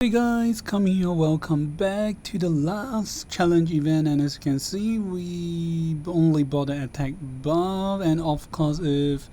Hey guys, coming here, welcome back to the last challenge event, and as you can see we only bought the attack buff, and of course if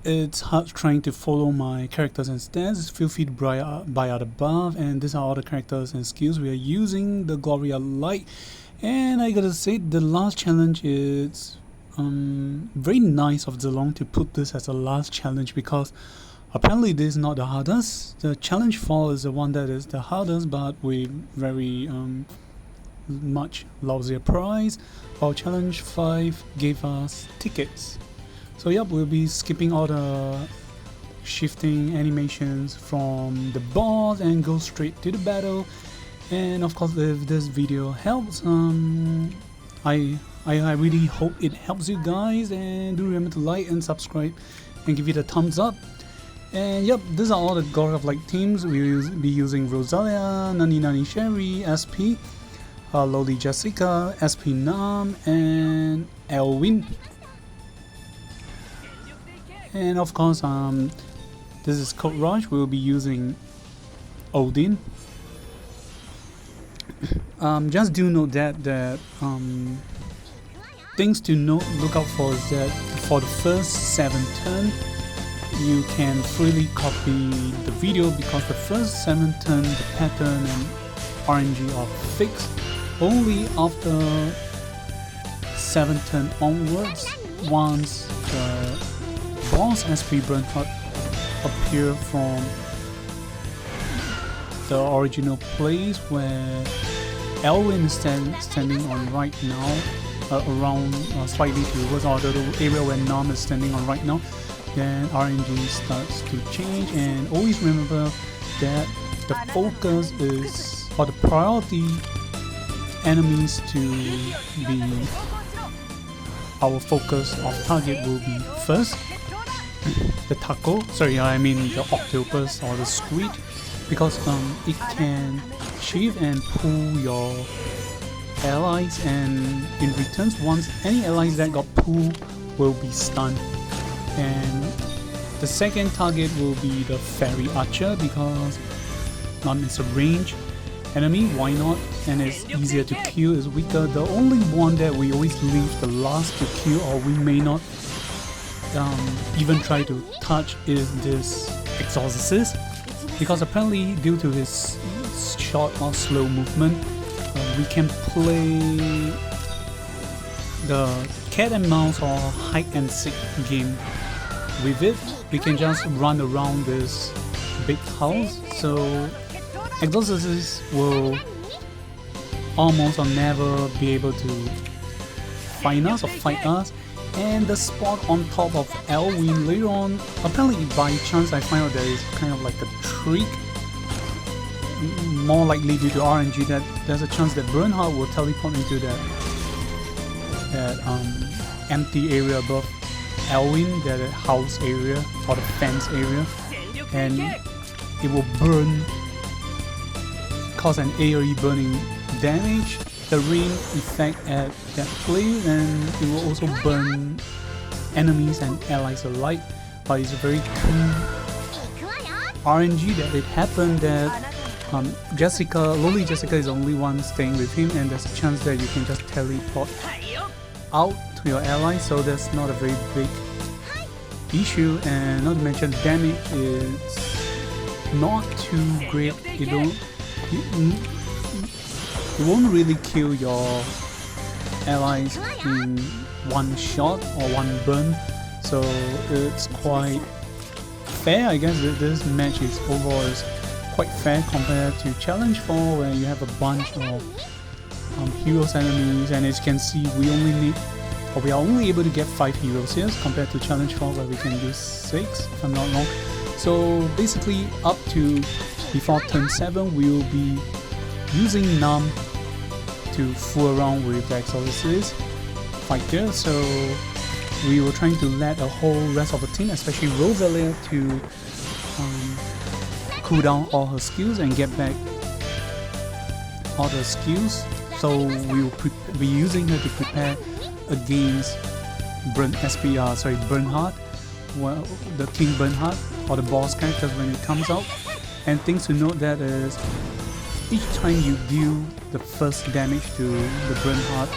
it's hard trying to follow my characters and stats, feel free to buy out the buff. And these are all the characters and skills we are using. The Gloria Light, and I gotta say the last challenge is very nice of Zilong to put this as the last challenge, because apparently this is not the hardest. The challenge 4 is the one that is the hardest, but with very much lousier price. While challenge 5 gave us tickets. So yep, we'll be skipping all the shifting animations from the boss and go straight to the battle. And of course, if this video helps, I really hope it helps you guys, and do remember to like and subscribe and give it a thumbs up. And yep, these are all the God of Light teams. We'll be using Rozalia, Nani Sherry, SP, Lowly Jessica, SP Nam, and Elwin. And of course, this is Code Rush. We'll be using Odin. Just do note that things to look out for is that for the first 7 turns, you can freely copy the video, because the first 7 turns, the pattern and RNG are fixed. Only after 7 turn onwards, once the boss SP Bernhardt appear from the original place where Elwin is standing on right now, around slightly towards the area where Nam is standing on right now, then RNG starts to change. And always remember that the focus is, or the priority enemies to be our focus of target will be first the taco, the octopus or the squid, because it can shift and pull your allies, and in returns, once any allies that got pulled will be stunned. And the second target will be the fairy archer, because it's a range enemy, why not, and it's easier to kill, is weaker. The only one that we always leave the last to kill, or we may not even try to touch, is this exorcist, because apparently due to his short or slow movement, we can play the cat and mouse or hide and seek game with it. We can just run around this big house, so exorcists will almost or never be able to find us or fight us. And the spot on top of Elwin later on, apparently by chance I find out there is kind of like a trick, more likely due to RNG, that there's a chance that Bernhardt will teleport into that empty area above Elwin, that house area or the fence area, and it will cause an AoE burning damage, the rain effect at that place, and it will also burn enemies and allies alike. But it's very cool RNG that it happened that Lowly Jessica is the only one staying with him, and there's a chance that you can just teleport out to your ally, so that's not a very big issue. And not to mention, damage is not too great. It won't really kill your allies in one shot or one burn, so it's quite fair. I guess this match is overall is quite fair compared to challenge 4, where you have a bunch of heroes enemies, and as you can see we are only able to get 5 heroes here compared to challenge 4 where we can do 6 if I'm not wrong. So basically up to before turn 7 we will be using Nam to fool around with the exorcist fighter, so we were trying to let the whole rest of the team, especially Rozalia, to cool down all her skills and get back all the skills. So we will be using her to prepare against Bernhardt, well, the King Bernhardt or the boss characters when it comes out. And things to note that is each time you deal the first damage to the Bernhardt,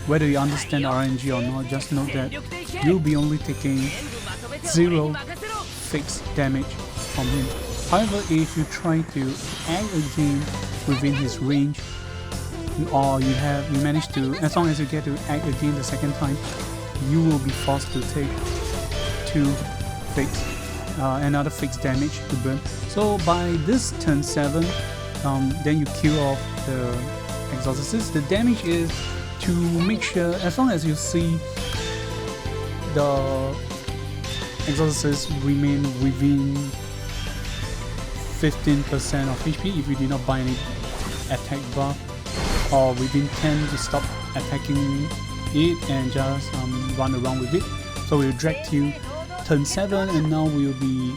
whether you understand RNG or not, just note that you'll be only taking 0 fixed damage from him. However, if you try to act again within his range, or you manage to, as long as you get to act again the second time, you will be forced to take 2 fixed, another fixed damage to burn. So by this turn 7, then you kill off the Exorcist. The damage is to make sure, as long as you see the Exorcist remain within 15% of HP if you did not buy any attack buff, or within 10 to stop attacking it and just run around with it. So we'll drag to turn 7, and now we'll be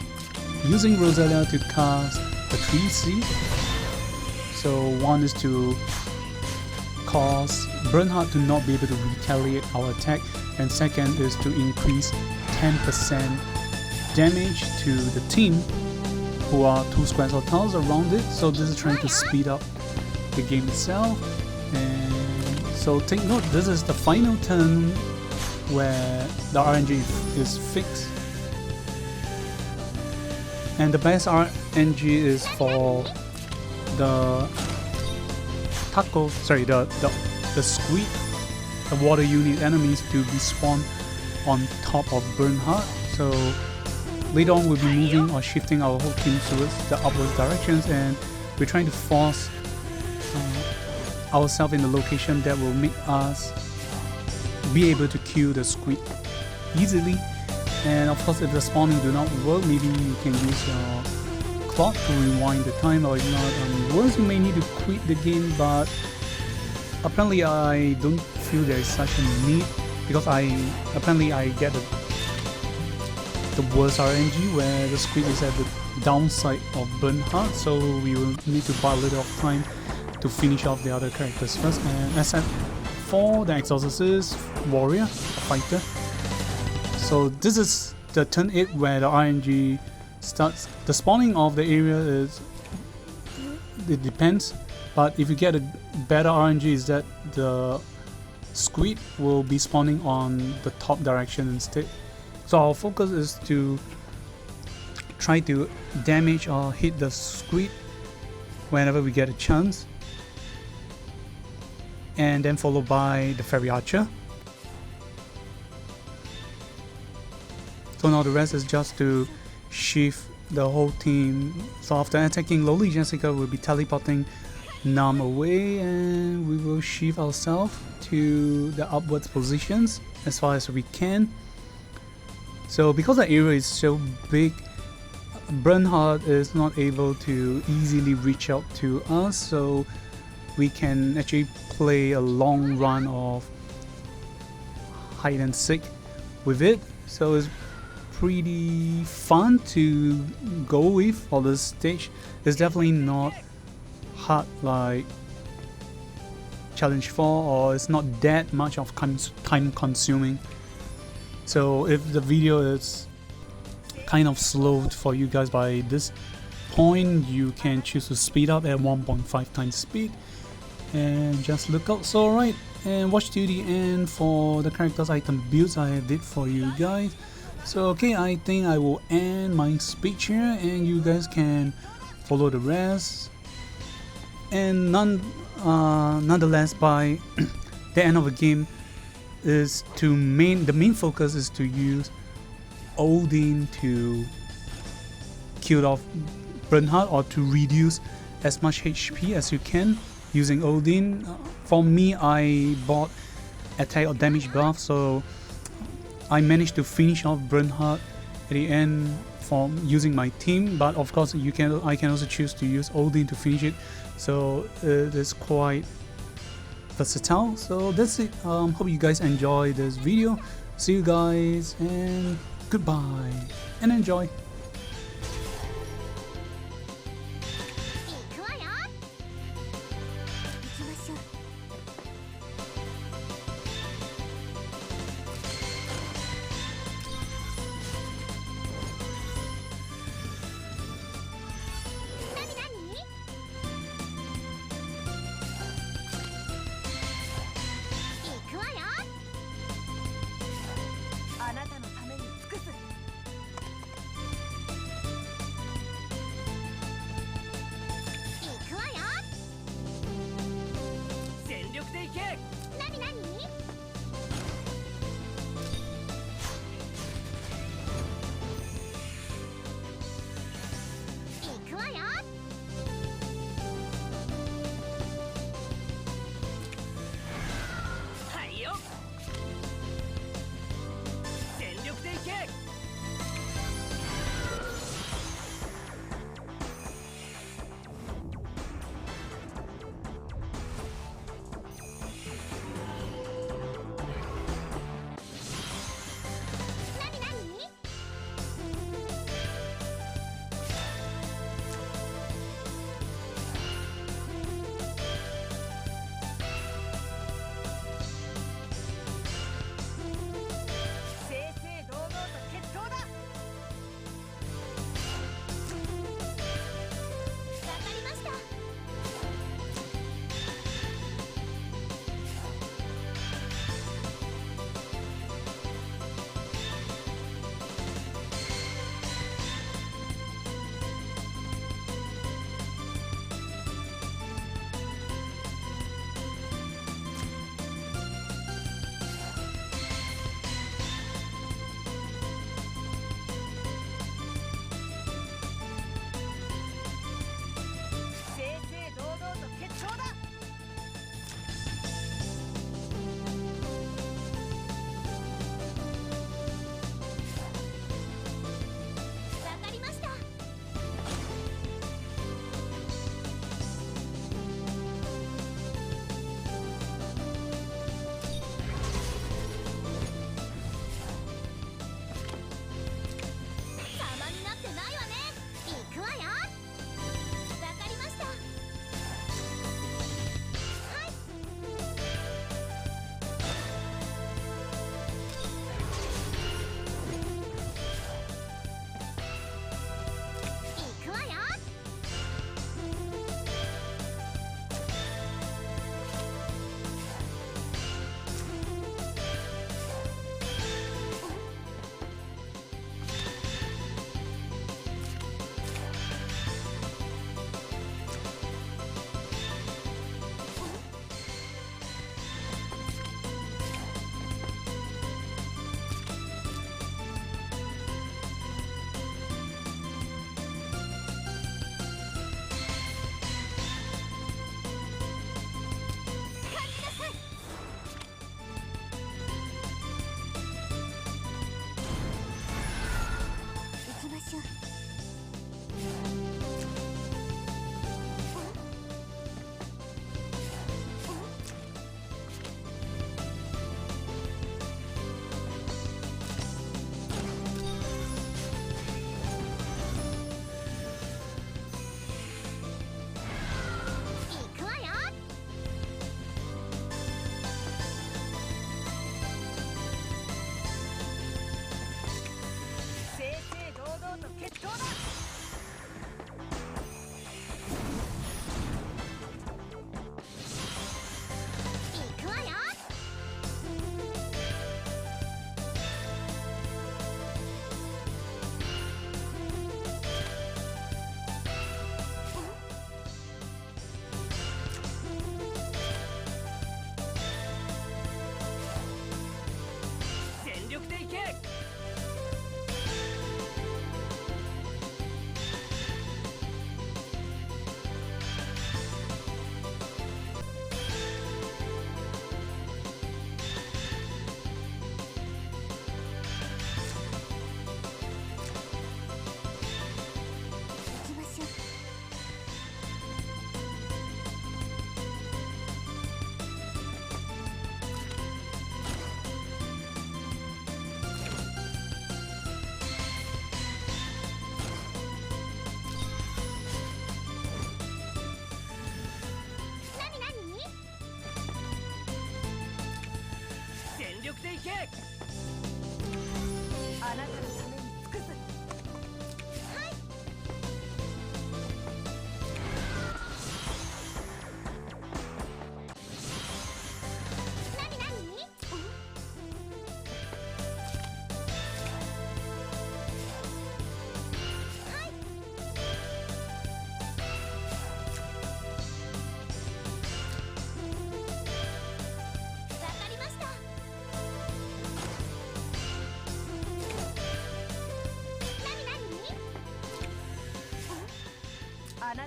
using Rozalia to cast the 3C. So one is to cause Bernhardt to not be able to retaliate our attack, and second is to increase 10% damage to the team who are 2 squares or tiles around it. So this is trying to speed up the game itself. And so take note, this is the final turn where the RNG is fixed, and the best RNG is for the squid, the water unit enemies to be spawned on top of Bernhardt. So later on we'll be moving or shifting our whole team towards the upward directions, and we're trying to force ourselves in the location that will make us be able to kill the squid easily. And of course, if the spawning do not work, maybe you can use your clock to rewind the time, or if not, worse, you may need to quit the game. But apparently I don't feel there is such a need, because I get the worst RNG where the squid is at the downside of Bernhardt, so we will need to buy a little of time to finish off the other characters first. And except for the Exorcist warrior fighter, so this is the turn 8 where the RNG starts. The spawning of the area it depends, but if you get a better RNG is that the squid will be spawning on the top direction instead. So our focus is to try to damage or hit the squid whenever we get a chance, and then followed by the fairy archer. So now the rest is just to shift the whole team. So after attacking Lowly Jessica, we'll be teleporting Nam away, and we will shift ourselves to the upwards positions as far as we can. So because the area is so big, Bernhardt is not able to easily reach out to us, so we can actually play a long run of hide and seek with it. So it's pretty fun to go with for this stage. It's definitely not hard like Challenge 4, or it's not that much of time consuming. So if the video is kind of slow for you guys by this point, you can choose to speed up at 1.5 times speed and just look out. So alright, and watch till the end for the characters item builds I did for you guys. So okay, I think I will end my speech here, and you guys can follow the rest. And nonetheless, by the end of the game, is the main focus is to use Odin to kill off Bernhardt, or to reduce as much HP as you can using Odin. For me, I bought attack or damage buff, so I managed to finish off Bernhardt at the end from using my team. But of course, I can also choose to use Odin to finish it. So it is quite versatile. So that's it. Hope you guys enjoy this video. See you guys, and goodbye, and enjoy.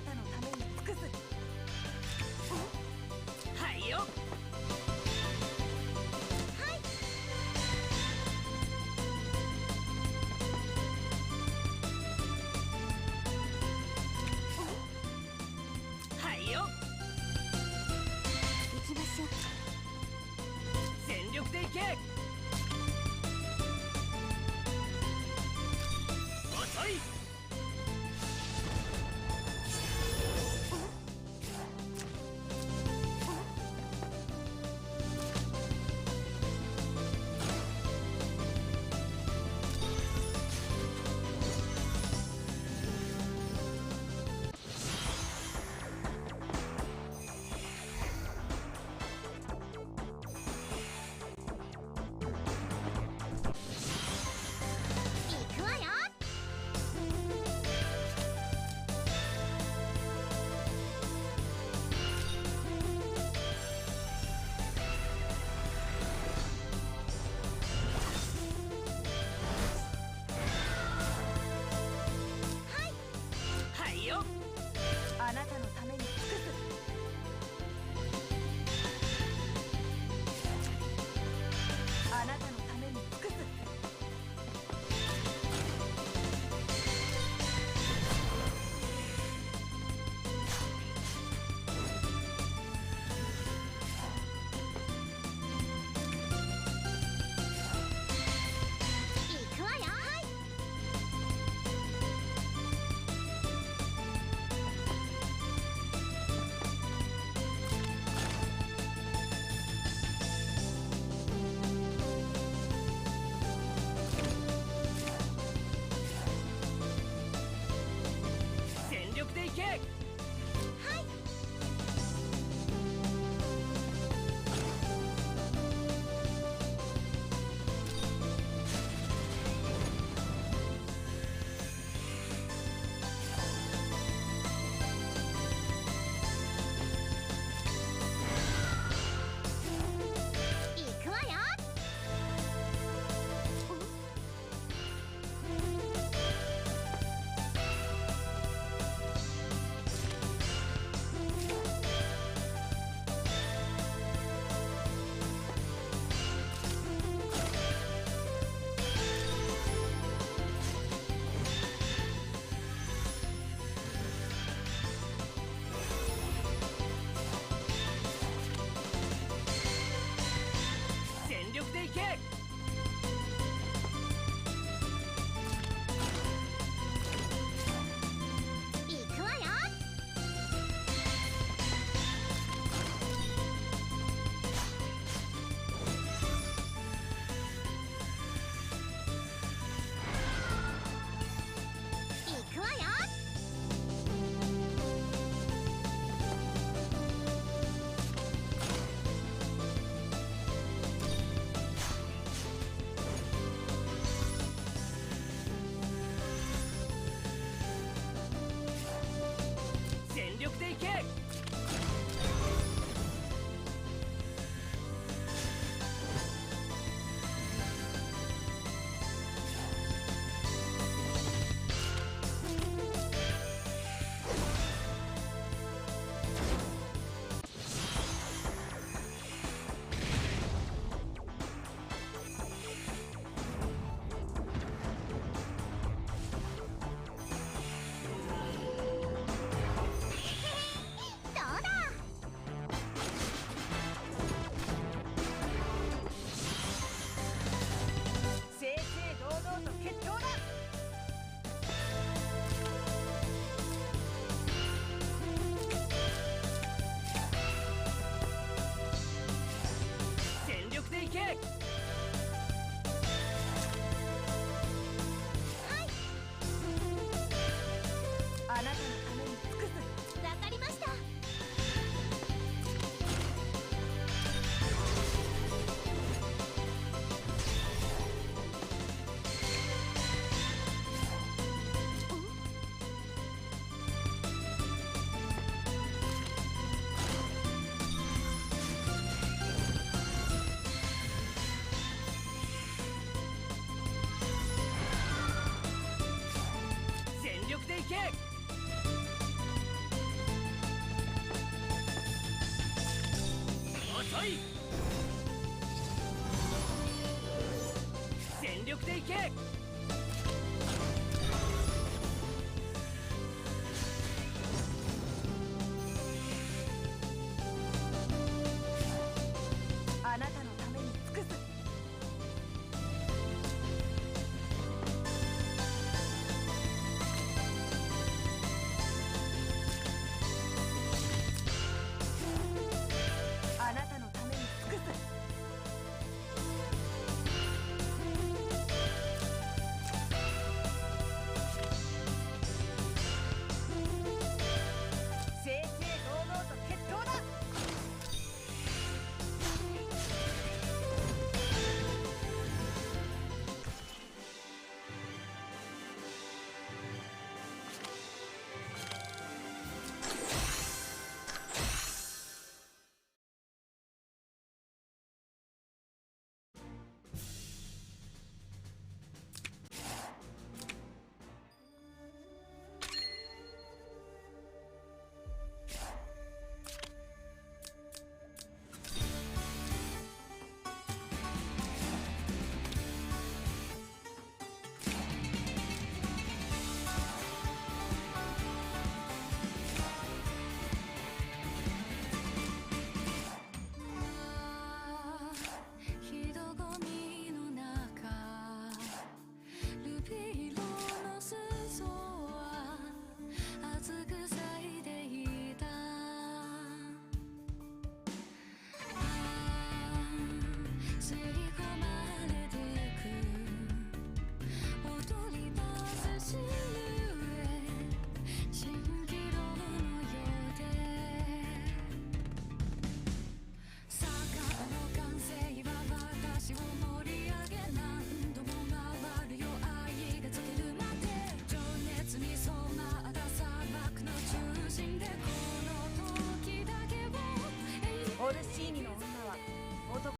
なたのために尽くす。はいよ。